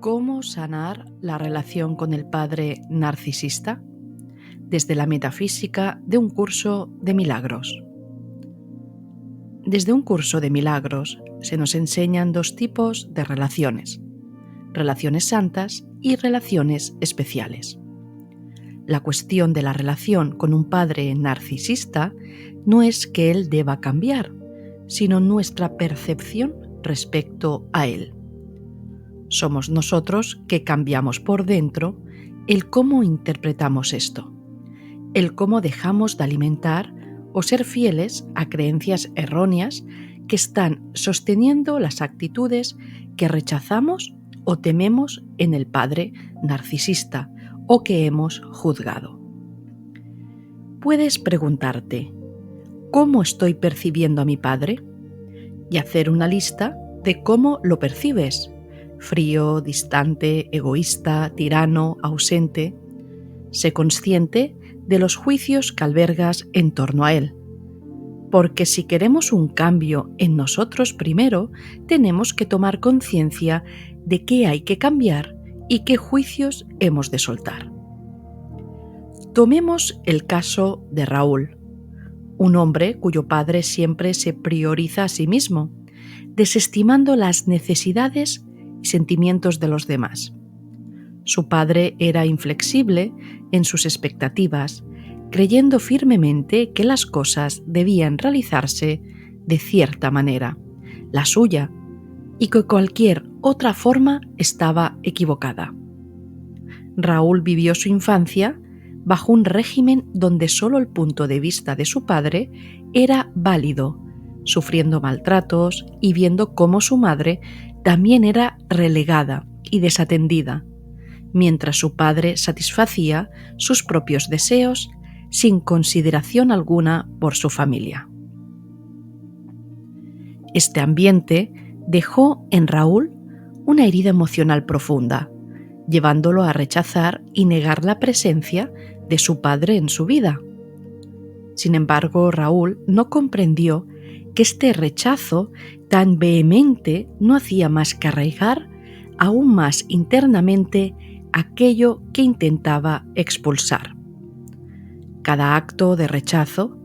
¿Cómo sanar la relación con el padre narcisista? Desde la metafísica de un curso de milagros. Desde un curso de milagros se nos enseñan dos tipos de relaciones: relaciones santas y relaciones especiales. La cuestión de la relación con un padre narcisista no es que él deba cambiar, sino nuestra percepción respecto a él. Somos nosotros que cambiamos por dentro el cómo interpretamos esto, el cómo dejamos de alimentar o ser fieles a creencias erróneas que están sosteniendo las actitudes que rechazamos o tememos en el padre narcisista o que hemos juzgado. Puedes preguntarte, ¿cómo estoy percibiendo a mi padre? Y hacer una lista de cómo lo percibes: frío, distante, egoísta, tirano, ausente. Sé consciente de los juicios que albergas en torno a él. Porque si queremos un cambio en nosotros primero, tenemos que tomar conciencia de qué hay que cambiar y qué juicios hemos de soltar. Tomemos el caso de Raúl, un hombre cuyo padre siempre se prioriza a sí mismo, desestimando las necesidades y sentimientos de los demás. Su padre era inflexible en sus expectativas, creyendo firmemente que las cosas debían realizarse de cierta manera, la suya, y que cualquier otra forma estaba equivocada. Raúl vivió su infancia bajo un régimen donde solo el punto de vista de su padre era válido, sufriendo maltratos y viendo cómo su madre también era relegada y desatendida, mientras su padre satisfacía sus propios deseos sin consideración alguna por su familia. Este ambiente dejó en Raúl una herida emocional profunda, llevándolo a rechazar y negar la presencia de su padre en su vida. Sin embargo, Raúl no comprendió que este rechazo tan vehemente no hacía más que arraigar aún más internamente aquello que intentaba expulsar. Cada acto de rechazo,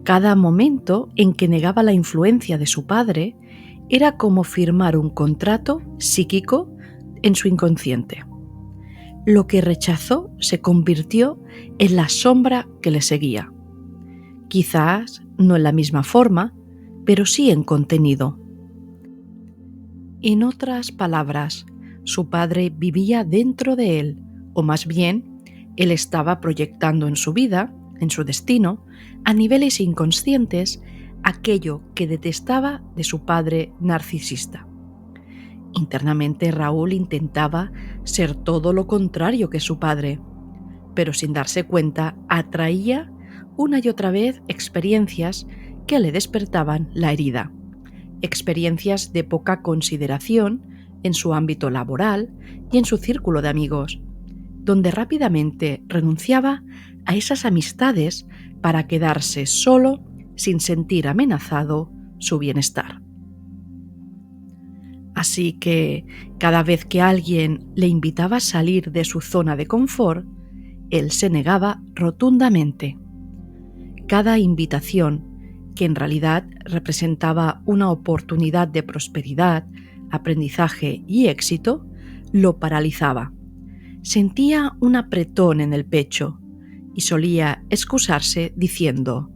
cada momento en que negaba la influencia de su padre, era como firmar un contrato psíquico en su inconsciente. Lo que rechazó se convirtió en la sombra que le seguía. Quizás no en la misma forma, pero sí en contenido. En otras palabras, su padre vivía dentro de él, o más bien, él estaba proyectando en su vida, en su destino, a niveles inconscientes, aquello que detestaba de su padre narcisista. Internamente, Raúl intentaba ser todo lo contrario que su padre, pero sin darse cuenta atraía una y otra vez experiencias que le despertaban la herida, experiencias de poca consideración en su ámbito laboral y en su círculo de amigos, donde rápidamente renunciaba a esas amistades para quedarse solo sin sentir amenazado su bienestar. Así que cada vez que alguien le invitaba a salir de su zona de confort, él se negaba rotundamente. Cada invitación, que en realidad representaba una oportunidad de prosperidad, aprendizaje y éxito, lo paralizaba. Sentía un apretón en el pecho y solía excusarse diciendo: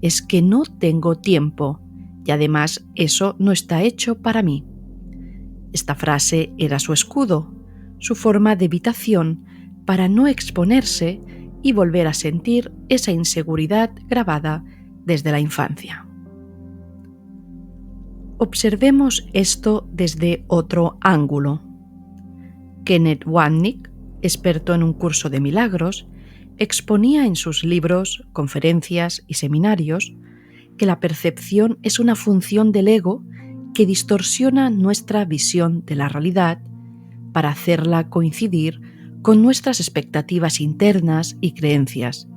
«Es que no tengo tiempo y además eso no está hecho para mí». Esta frase era su escudo, su forma de evitación para no exponerse y volver a sentir esa inseguridad grabada desde la infancia. Observemos esto desde otro ángulo. Kenneth Wapnick, experto en un curso de milagros, exponía en sus libros, conferencias y seminarios que la percepción es una función del ego que distorsiona nuestra visión de la realidad para hacerla coincidir con nuestras expectativas internas y creencias.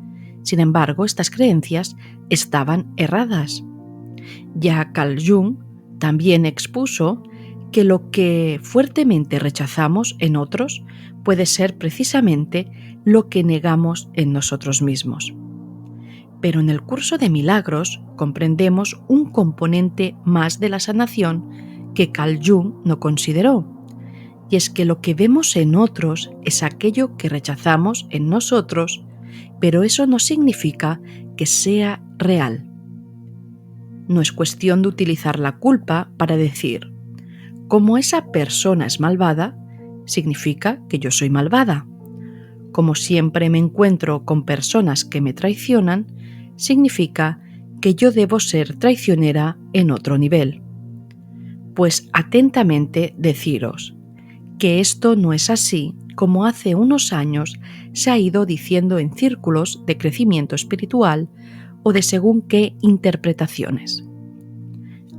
Sin embargo, estas creencias estaban erradas. Ya Carl Jung también expuso que lo que fuertemente rechazamos en otros puede ser precisamente lo que negamos en nosotros mismos. Pero en el curso de milagros comprendemos un componente más de la sanación que Carl Jung no consideró, y es que lo que vemos en otros es aquello que rechazamos en nosotros, pero eso no significa que sea real. No es cuestión de utilizar la culpa para decir, como esa persona es malvada, significa que yo soy malvada. Como siempre me encuentro con personas que me traicionan, significa que yo debo ser traicionera en otro nivel. Pues atentamente deciros que esto no es así como hace unos años se ha ido diciendo en círculos de crecimiento espiritual o de según qué interpretaciones.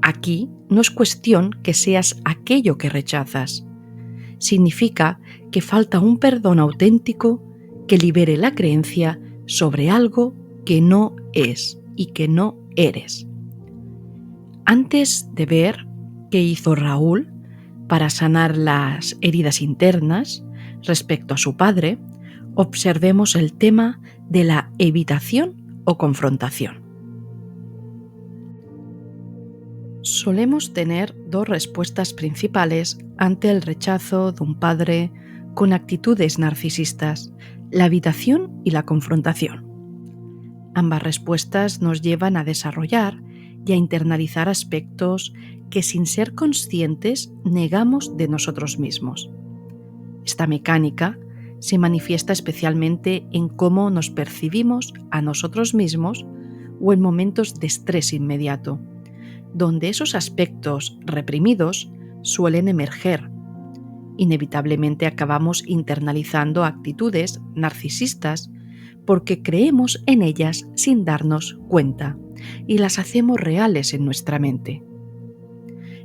Aquí no es cuestión que seas aquello que rechazas. Significa que falta un perdón auténtico que libere la creencia sobre algo que no es y que no eres. Antes de ver qué hizo Raúl para sanar las heridas internas respecto a su padre, observemos el tema de la evitación o confrontación. Solemos tener dos respuestas principales ante el rechazo de un padre con actitudes narcisistas, la evitación y la confrontación. Ambas respuestas nos llevan a desarrollar y a internalizar aspectos que sin ser conscientes negamos de nosotros mismos. Esta mecánica se manifiesta especialmente en cómo nos percibimos a nosotros mismos o en momentos de estrés inmediato, donde esos aspectos reprimidos suelen emerger. Inevitablemente acabamos internalizando actitudes narcisistas porque creemos en ellas sin darnos cuenta y las hacemos reales en nuestra mente.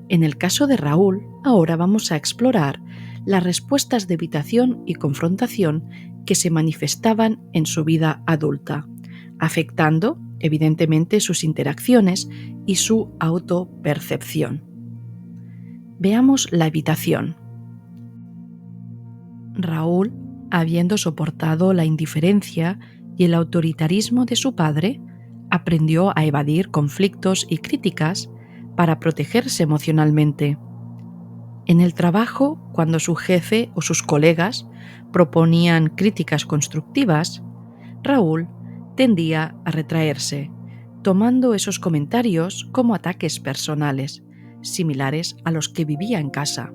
En el caso de Raúl, ahora vamos a explorar las respuestas de evitación y confrontación que se manifestaban en su vida adulta, afectando evidentemente sus interacciones y su autopercepción. Veamos la evitación. Raúl, habiendo soportado la indiferencia y el autoritarismo de su padre, aprendió a evadir conflictos y críticas para protegerse emocionalmente. En el trabajo, cuando su jefe o sus colegas proponían críticas constructivas, Raúl tendía a retraerse, tomando esos comentarios como ataques personales, similares a los que vivía en casa.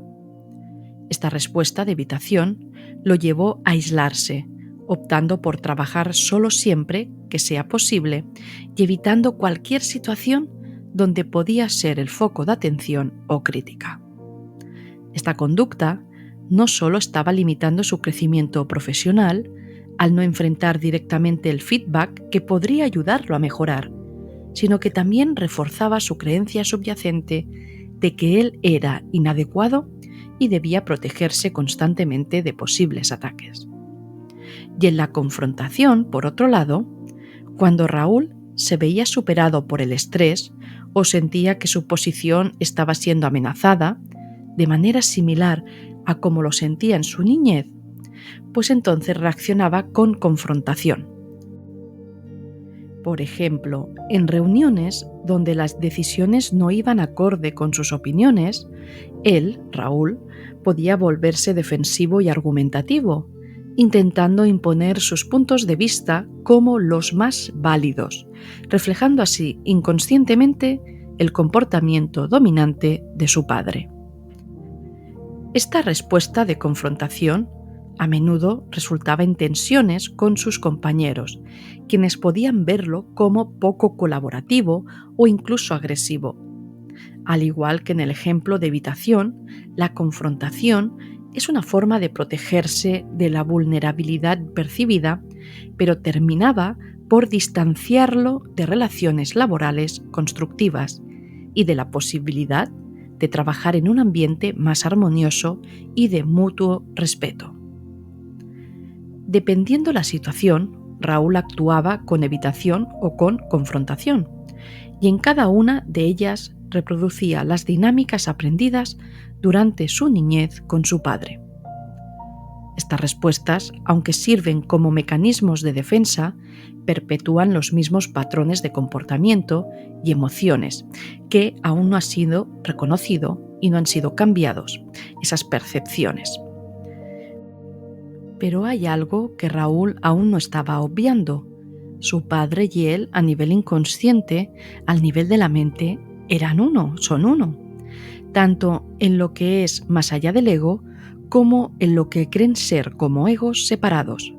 Esta respuesta de evitación lo llevó a aislarse, optando por trabajar solo siempre que sea posible y evitando cualquier situación donde podía ser el foco de atención o crítica. Esta conducta no solo estaba limitando su crecimiento profesional al no enfrentar directamente el feedback que podría ayudarlo a mejorar, sino que también reforzaba su creencia subyacente de que él era inadecuado y debía protegerse constantemente de posibles ataques. Y en la confrontación, por otro lado, cuando Raúl se veía superado por el estrés o sentía que su posición estaba siendo amenazada, de manera similar a como lo sentía en su niñez, pues entonces reaccionaba con confrontación. Por ejemplo, en reuniones donde las decisiones no iban acorde con sus opiniones, él, Raúl, podía volverse defensivo y argumentativo, intentando imponer sus puntos de vista como los más válidos, reflejando así inconscientemente el comportamiento dominante de su padre. Esta respuesta de confrontación a menudo resultaba en tensiones con sus compañeros, quienes podían verlo como poco colaborativo o incluso agresivo. Al igual que en el ejemplo de evitación, la confrontación es una forma de protegerse de la vulnerabilidad percibida, pero terminaba por distanciarlo de relaciones laborales constructivas y de la posibilidad de trabajar en un ambiente más armonioso y de mutuo respeto. Dependiendo la situación, Raúl actuaba con evitación o con confrontación, y en cada una de ellas reproducía las dinámicas aprendidas durante su niñez con su padre. Estas respuestas, aunque sirven como mecanismos de defensa, perpetúan los mismos patrones de comportamiento y emociones que aún no han sido reconocidos y no han sido cambiados, esas percepciones. Pero hay algo que Raúl aún no estaba obviando. Su padre y él, a nivel inconsciente, al nivel de la mente, son uno, tanto en lo que es más allá del ego, como en lo que creen ser como egos separados.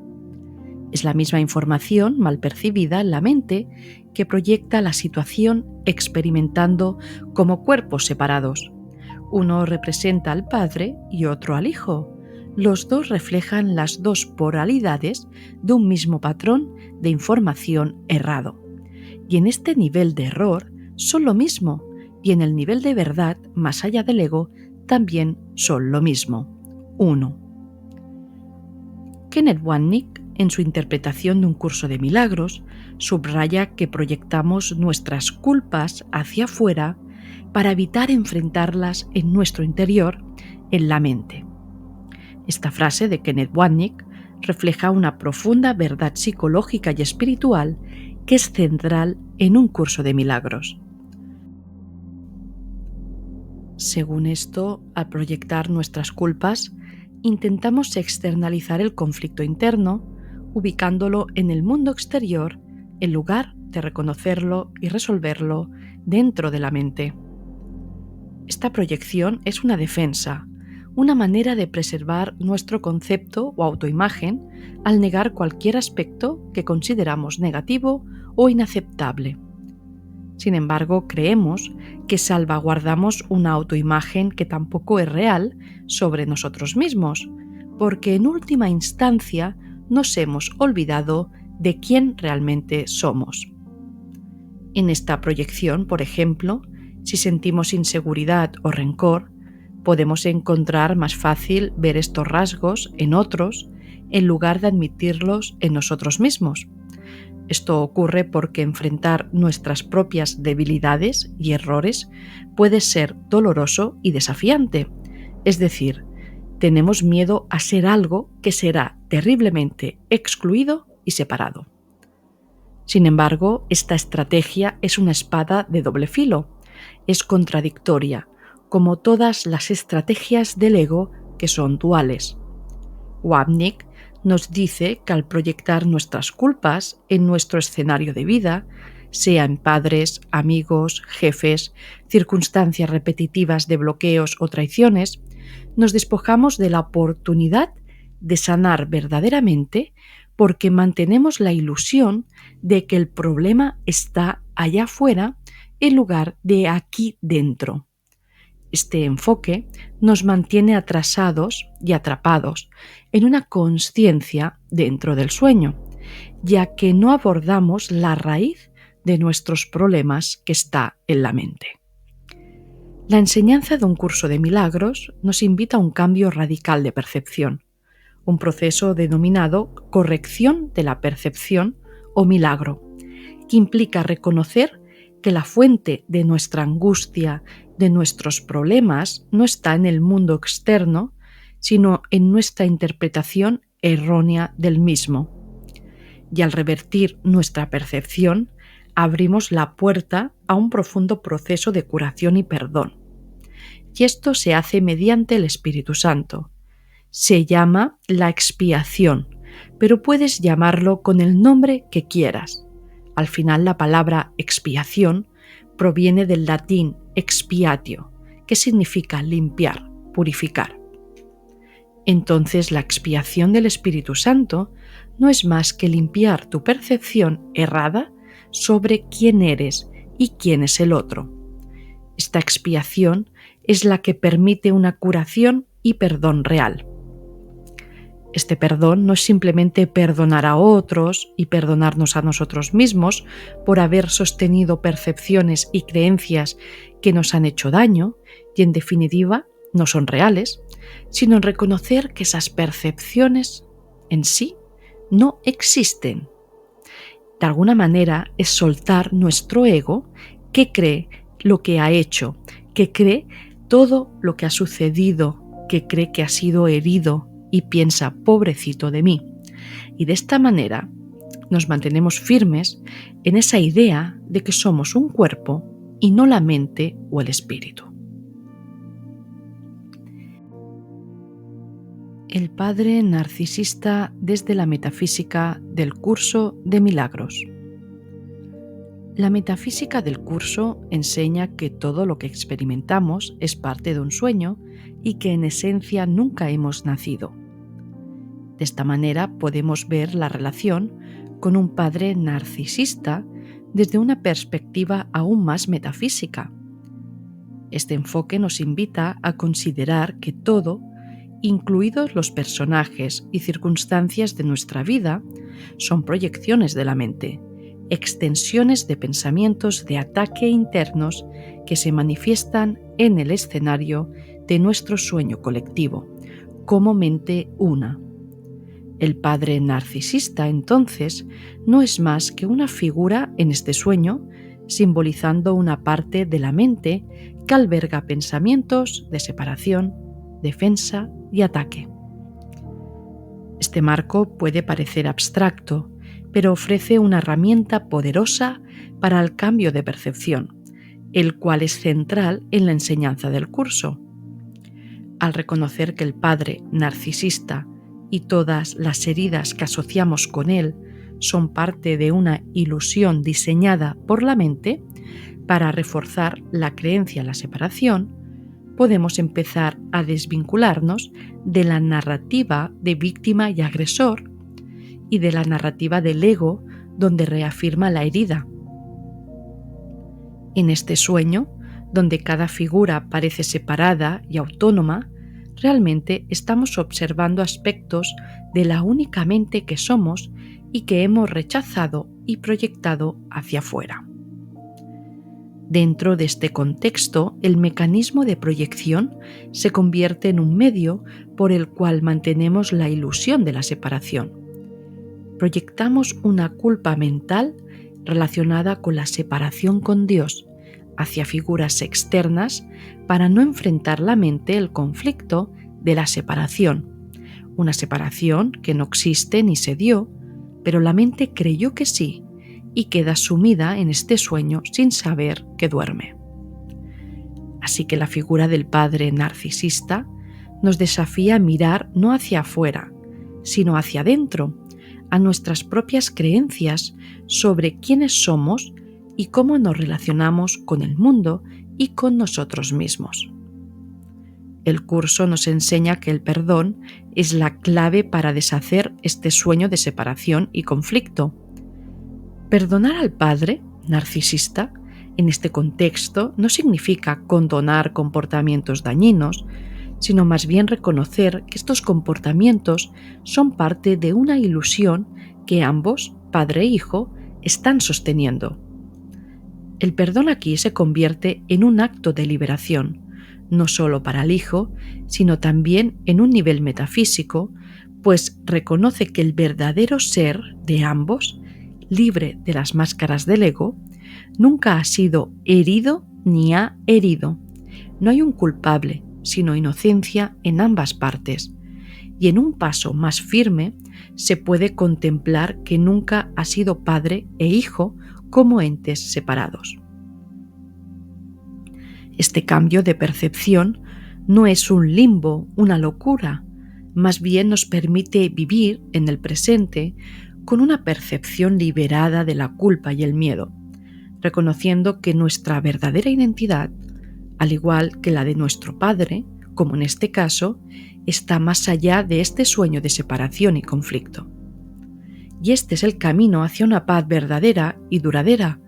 Es la misma información mal percibida en la mente que proyecta la situación experimentando como cuerpos separados. Uno representa al padre y otro al hijo. Los dos reflejan las dos polaridades de un mismo patrón de información errado. Y en este nivel de error son lo mismo, y en el nivel de verdad, más allá del ego, también son lo mismo. 1. Kenneth Wapnick, en su interpretación de Un curso de milagros, subraya que proyectamos nuestras culpas hacia afuera para evitar enfrentarlas en nuestro interior, en la mente. Esta frase de Kenneth Wapnick refleja una profunda verdad psicológica y espiritual que es central en Un curso de milagros. Según esto, al proyectar nuestras culpas, intentamos externalizar el conflicto interno, ubicándolo en el mundo exterior en lugar de reconocerlo y resolverlo dentro de la mente. Esta proyección es una defensa, una manera de preservar nuestro concepto o autoimagen al negar cualquier aspecto que consideramos negativo o inaceptable. Sin embargo, creemos que salvaguardamos una autoimagen que tampoco es real sobre nosotros mismos, porque en última instancia nos hemos olvidado de quién realmente somos. En esta proyección, por ejemplo, si sentimos inseguridad o rencor, podemos encontrar más fácil ver estos rasgos en otros en lugar de admitirlos en nosotros mismos. Esto ocurre porque enfrentar nuestras propias debilidades y errores puede ser doloroso y desafiante. Es decir, tenemos miedo a ser algo que será terriblemente excluido y separado. Sin embargo, esta estrategia es una espada de doble filo. Es contradictoria, como todas las estrategias del ego que son duales. Wapnick nos dice que al proyectar nuestras culpas en nuestro escenario de vida, sea en padres, amigos, jefes, circunstancias repetitivas de bloqueos o traiciones, nos despojamos de la oportunidad de sanar verdaderamente porque mantenemos la ilusión de que el problema está allá afuera en lugar de aquí dentro. Este enfoque nos mantiene atrasados y atrapados en una consciencia dentro del sueño, ya que no abordamos la raíz de nuestros problemas que está en la mente. La enseñanza de Un curso de milagros nos invita a un cambio radical de percepción, un proceso denominado corrección de la percepción o milagro, que implica reconocer que la fuente de nuestra angustia, de nuestros problemas, no está en el mundo externo, sino en nuestra interpretación errónea del mismo. Y al revertir nuestra percepción, abrimos la puerta a un profundo proceso de curación y perdón. Y esto se hace mediante el Espíritu Santo. Se llama la expiación, pero puedes llamarlo con el nombre que quieras. Al final, la palabra expiación proviene del latín expiatio, que significa limpiar, purificar. Entonces, la expiación del Espíritu Santo no es más que limpiar tu percepción errada sobre quién eres y quién es el otro. Esta expiación es la que permite una curación y perdón real. Este perdón no es simplemente perdonar a otros y perdonarnos a nosotros mismos por haber sostenido percepciones y creencias que nos han hecho daño y en definitiva no son reales, sino en reconocer que esas percepciones en sí no existen. De alguna manera es soltar nuestro ego que cree lo que ha hecho, que cree todo lo que ha sucedido, que cree que ha sido herido y piensa, pobrecito de mí. Y de esta manera nos mantenemos firmes en esa idea de que somos un cuerpo y no la mente o el espíritu. El padre narcisista desde la metafísica del curso de milagros. La metafísica del curso enseña que todo lo que experimentamos es parte de un sueño y que en esencia nunca hemos nacido. De esta manera podemos ver la relación con un padre narcisista desde una perspectiva aún más metafísica. Este enfoque nos invita a considerar que todo, incluidos los personajes y circunstancias de nuestra vida, son proyecciones de la mente, extensiones de pensamientos de ataque internos que se manifiestan en el escenario de nuestro sueño colectivo, como mente una. El padre narcisista, entonces, no es más que una figura en este sueño, simbolizando una parte de la mente que alberga pensamientos de separación, defensa y ataque. Este marco puede parecer abstracto, pero ofrece una herramienta poderosa para el cambio de percepción, el cual es central en la enseñanza del curso. Al reconocer que el padre narcisista y todas las heridas que asociamos con él son parte de una ilusión diseñada por la mente para reforzar la creencia en la separación, podemos empezar a desvincularnos de la narrativa de víctima y agresor y de la narrativa del ego donde reafirma la herida. En este sueño, donde cada figura parece separada y autónoma, realmente estamos observando aspectos de la única mente que somos y que hemos rechazado y proyectado hacia afuera. Dentro de este contexto, el mecanismo de proyección se convierte en un medio por el cual mantenemos la ilusión de la separación. Proyectamos una culpa mental relacionada con la separación con Dios hacia figuras externas para no enfrentar la mente el conflicto de la separación, una separación que no existe ni se dio, pero la mente creyó que sí y queda sumida en este sueño sin saber que duerme. Así que la figura del padre narcisista nos desafía a mirar no hacia afuera, sino hacia adentro, a nuestras propias creencias sobre quiénes somos y cómo nos relacionamos con el mundo y con nosotros mismos. El curso nos enseña que el perdón es la clave para deshacer este sueño de separación y conflicto. Perdonar al padre narcisista en este contexto no significa condonar comportamientos dañinos, sino más bien reconocer que estos comportamientos son parte de una ilusión que ambos, padre e hijo, están sosteniendo. El perdón aquí se convierte en un acto de liberación, no solo para el hijo, sino también en un nivel metafísico, pues reconoce que el verdadero ser de ambos, libre de las máscaras del ego, nunca ha sido herido ni ha herido. No hay un culpable, sino inocencia en ambas partes. Y en un paso más firme se puede contemplar que nunca ha sido padre e hijo como entes separados. Este cambio de percepción no es un limbo, una locura, más bien nos permite vivir en el presente con una percepción liberada de la culpa y el miedo, reconociendo que nuestra verdadera identidad, al igual que la de nuestro padre, como en este caso, está más allá de este sueño de separación y conflicto. Y este es el camino hacia una paz verdadera y duradera,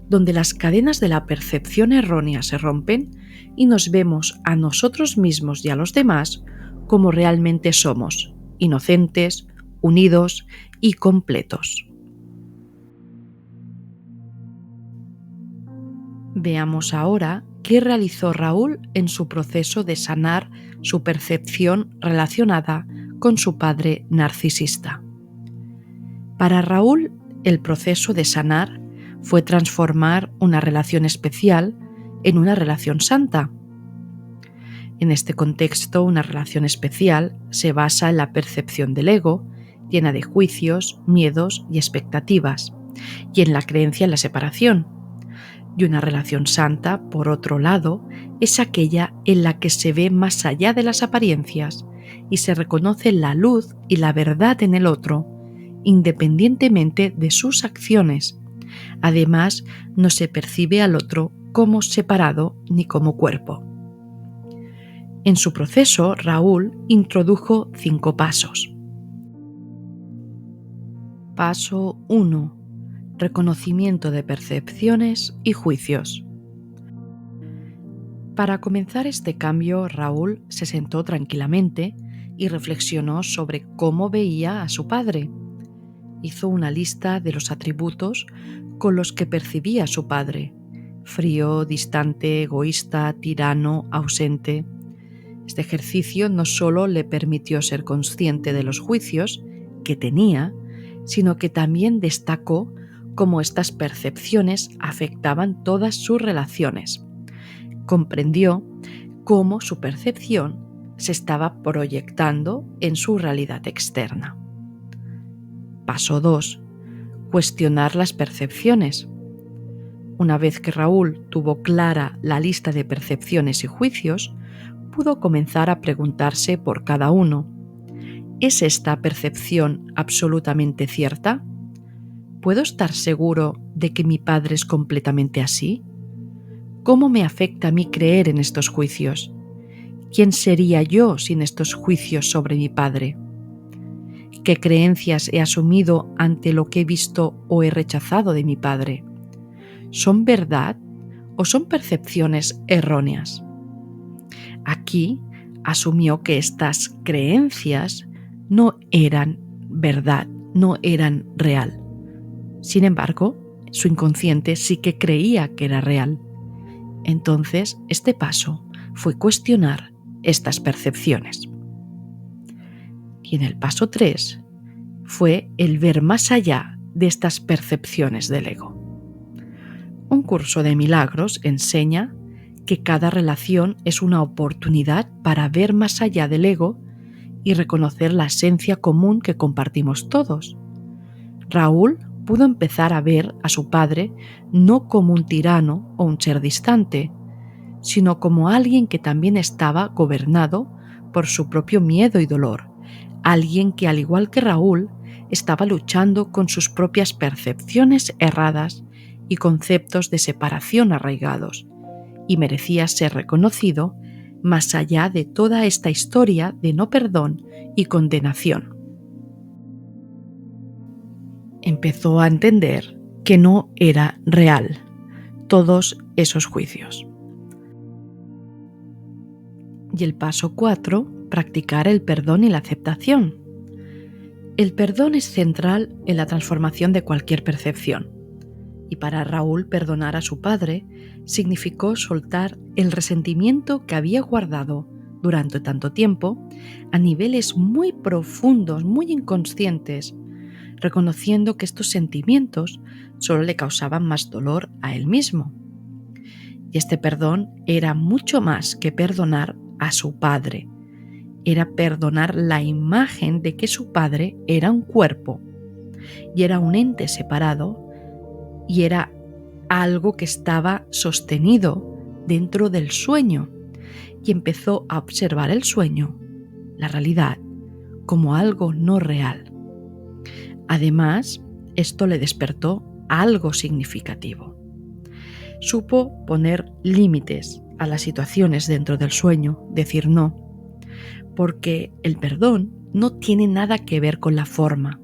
donde las cadenas de la percepción errónea se rompen y nos vemos a nosotros mismos y a los demás como realmente somos, inocentes, unidos y completos. Veamos ahora qué realizó Raúl en su proceso de sanar su percepción relacionada con su padre narcisista. Para Raúl, el proceso de sanar fue transformar una relación especial en una relación santa. En este contexto, una relación especial se basa en la percepción del ego, llena de juicios, miedos y expectativas, y en la creencia en la separación. Y una relación santa, por otro lado, es aquella en la que se ve más allá de las apariencias y se reconoce la luz y la verdad en el otro, independientemente de sus acciones. Además, no se percibe al otro como separado ni como cuerpo. En su proceso, Raúl introdujo 5 pasos. Paso 1. Reconocimiento de percepciones y juicios. Para comenzar este cambio, Raúl se sentó tranquilamente y reflexionó sobre cómo veía a su padre. Hizo una lista de los atributos con los que percibía a su padre: frío, distante, egoísta, tirano, ausente. Este ejercicio no solo le permitió ser consciente de los juicios que tenía, sino que también destacó cómo estas percepciones afectaban todas sus relaciones. Comprendió cómo su percepción se estaba proyectando en su realidad externa. Paso 2. Cuestionar las percepciones. Una vez que Raúl tuvo clara la lista de percepciones y juicios, pudo comenzar a preguntarse por cada uno. ¿Es esta percepción absolutamente cierta? ¿Puedo estar seguro de que mi padre es completamente así? ¿Cómo me afecta a mí creer en estos juicios? ¿Quién sería yo sin estos juicios sobre mi padre? ¿Qué creencias he asumido ante lo que he visto o he rechazado de mi padre? ¿Son verdad o son percepciones erróneas? Aquí asumió que estas creencias no eran verdad, no eran real. Sin embargo, su inconsciente sí que creía que era real. Entonces, este paso fue cuestionar estas percepciones. Y en el paso 3 fue el ver más allá de estas percepciones del ego. Un curso de milagros enseña que cada relación es una oportunidad para ver más allá del ego y reconocer la esencia común que compartimos todos. Raúl pudo empezar a ver a su padre no como un tirano o un ser distante, sino como alguien que también estaba gobernado por su propio miedo y dolor, alguien que, al igual que Raúl, estaba luchando con sus propias percepciones erradas y conceptos de separación arraigados, y merecía ser reconocido más allá de toda esta historia de no perdón y condenación. Empezó a entender que no era real todos esos juicios. Y el paso 4, practicar el perdón y la aceptación. El perdón es central en la transformación de cualquier percepción. Y para Raúl, perdonar a su padre significó soltar el resentimiento que había guardado durante tanto tiempo a niveles muy profundos, muy inconscientes, reconociendo que estos sentimientos solo le causaban más dolor a él mismo. Y este perdón era mucho más que perdonar a su padre. Era perdonar la imagen de que su padre era un cuerpo y era un ente separado y era algo que estaba sostenido dentro del sueño, y empezó a observar el sueño, la realidad, como algo no real. Además, esto le despertó algo significativo. Supo poner límites a las situaciones dentro del sueño, decir no, porque el perdón no tiene nada que ver con la forma.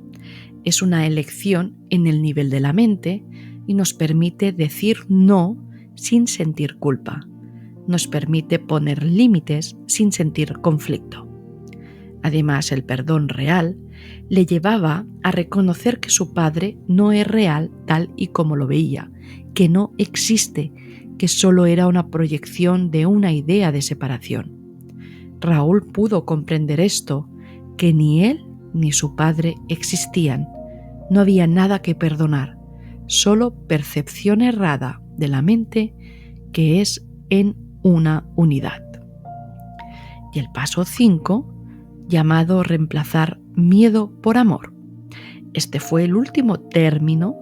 Es una elección en el nivel de la mente y nos permite decir no sin sentir culpa. Nos permite poner límites sin sentir conflicto. Además, el perdón real le llevaba a reconocer que su padre no es real tal y como lo veía, que no existe, que solo era una proyección de una idea de separación. Raúl pudo comprender esto, que ni él ni su padre existían. No había nada que perdonar, solo percepción errada de la mente que es en una unidad. Y el paso 5, llamado reemplazar miedo por amor. Este fue el último término,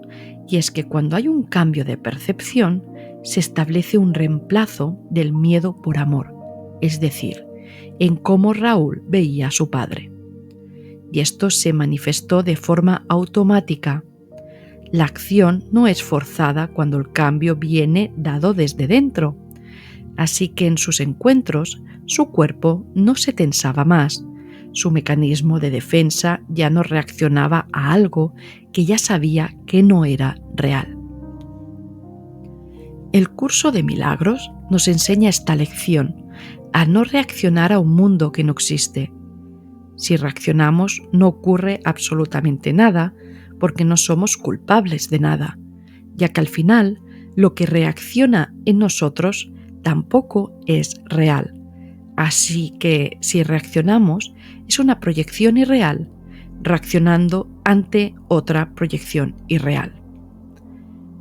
y es que cuando hay un cambio de percepción, se establece un reemplazo del miedo por amor, es decir, en cómo Raúl veía a su padre. Y esto se manifestó de forma automática. La acción no es forzada cuando el cambio viene dado desde dentro. Así que en sus encuentros, su cuerpo no se tensaba más. Su mecanismo de defensa ya no reaccionaba a algo que ya sabía que no era real. El curso de milagros nos enseña esta lección, a no reaccionar a un mundo que no existe. Si reaccionamos, no ocurre absolutamente nada, porque no somos culpables de nada, ya que al final lo que reacciona en nosotros tampoco es real. Así que si reaccionamos, es una proyección irreal, reaccionando ante otra proyección irreal.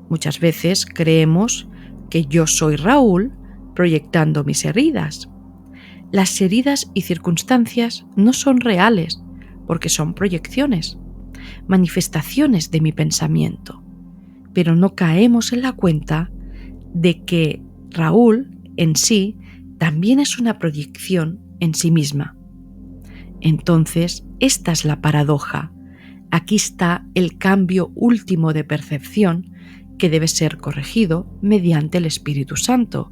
Muchas veces creemos que yo soy Raúl proyectando mis heridas. Las heridas y circunstancias no son reales porque son proyecciones, manifestaciones de mi pensamiento, pero no caemos en la cuenta de que Raúl en sí también es una proyección en sí misma. Entonces, esta es la paradoja. Aquí está el cambio último de percepción que debe ser corregido mediante el Espíritu Santo,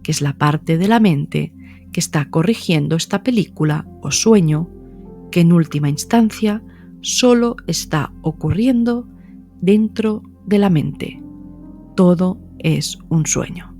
que es la parte de la mente que está corrigiendo esta película o sueño que en última instancia solo está ocurriendo dentro de la mente. Todo es un sueño.